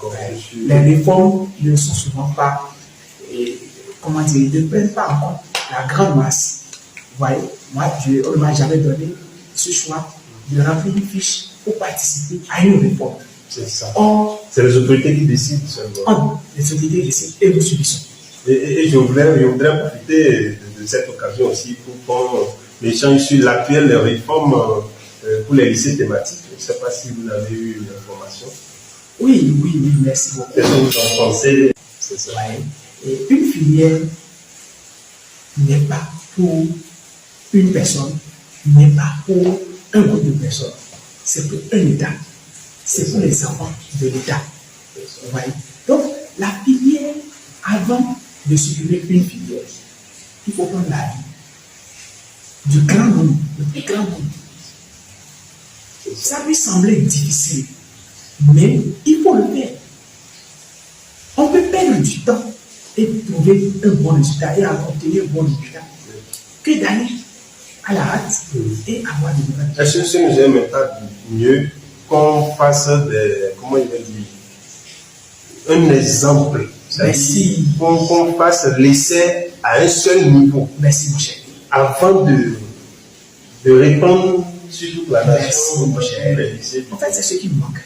D'accord. Les réformes ne sont souvent pas, comment dire, ne prennent pas en compte la grande masse. Vous voyez, moi, on ne m'a jamais donné ce choix de remplir une fiche pour participer à une réforme. C'est ça. C'est les autorités qui décident seulement. Les autorités décident et nous subissons. Et je voudrais profiter de cette occasion aussi pour qu'on échange sur l'actuelle réforme pour les lycées thématiques. Je ne sais pas si vous avez eu l'information. Oui, merci beaucoup. Qu'est-ce que vous en pensez? C'est ça. Ouais. Et une filière n'est pas pour une personne, n'est pas pour un groupe de personnes. C'est pour un État. C'est pour les enfants de l'État. Vous voyez? Donc, la filière, avant de supprimer une filière, il faut prendre l'avis du grand nombre, du plus grand nombre. Ça peut sembler difficile, mais il faut le faire. On peut perdre du temps et trouver un bon résultat et obtenir un bon résultat que d'aller à la hâte et avoir des nouvelles. Est-ce que ce nous est maintenant mieux qu'on fasse comment il va dire, un exemple? Merci. Qu'on fasse l'essai à un seul niveau. Merci, mon cher. Avant de répondre sur toute la nation. Merci, mon cher. En fait, c'est ce qui me manque.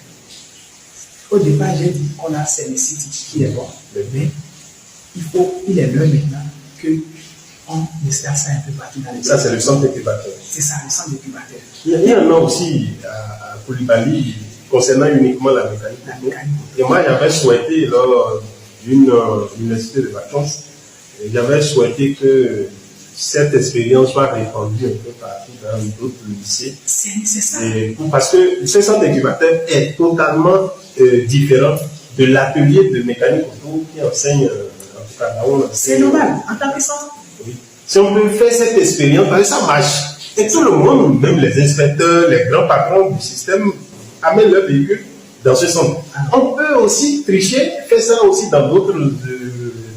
Au départ, j'ai dit qu'on a CNCT qui est bon, mais il est l'heure maintenant qu'on installe ça un peu partout dans les Ça, c'est le centre incubateur. C'est ça, le centre incubateur. Il y en a aussi à Koulibaly concernant uniquement la mécanique. Et moi, j'avais souhaité, lors d'une université de vacances, j'avais souhaité que cette expérience soit répandue un peu partout dans d'autres lycées. C'est nécessaire. Parce que ce centre incubateur est totalement différent de l'atelier de mécanique auto qui enseigne, en tout cas là-haut. C'est normal, en tant que centre. Oui. Si on peut faire cette expérience, parce que ça marche. Et tout le monde, même les inspecteurs, les grands patrons du système, amènent leur véhicule dans ce centre. On peut aussi tricher, faire ça aussi dans d'autres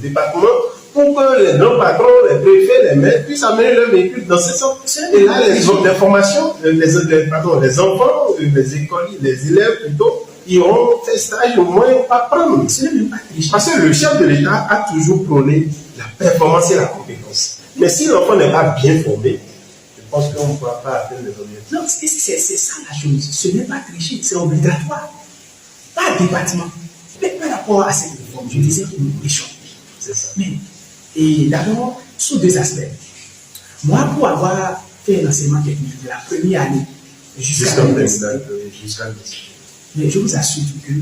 départements pour que les grands patrons, les préfets, les maires puissent amener leur véhicule dans ce centre. Et là, les formations, les enfants, les écoliers, les élèves plutôt, ils auront fait stage au moins apprendre. Parce que le chef de l'État a toujours prôné la performance et la compétence. Mais si l'enfant n'est pas bien formé, je pense qu'on ne pourra pas atteindre les objectifs. Non, c'est ça la chose. Ce n'est pas tricher, c'est obligatoire. Pas département. Mais par rapport à cette réforme, je disais que nous prêchons. C'est ça. Mais, et d'abord, sous deux aspects. Moi, pour avoir fait un enseignement technique de la première année jusqu'à l'université, mais je vous assure que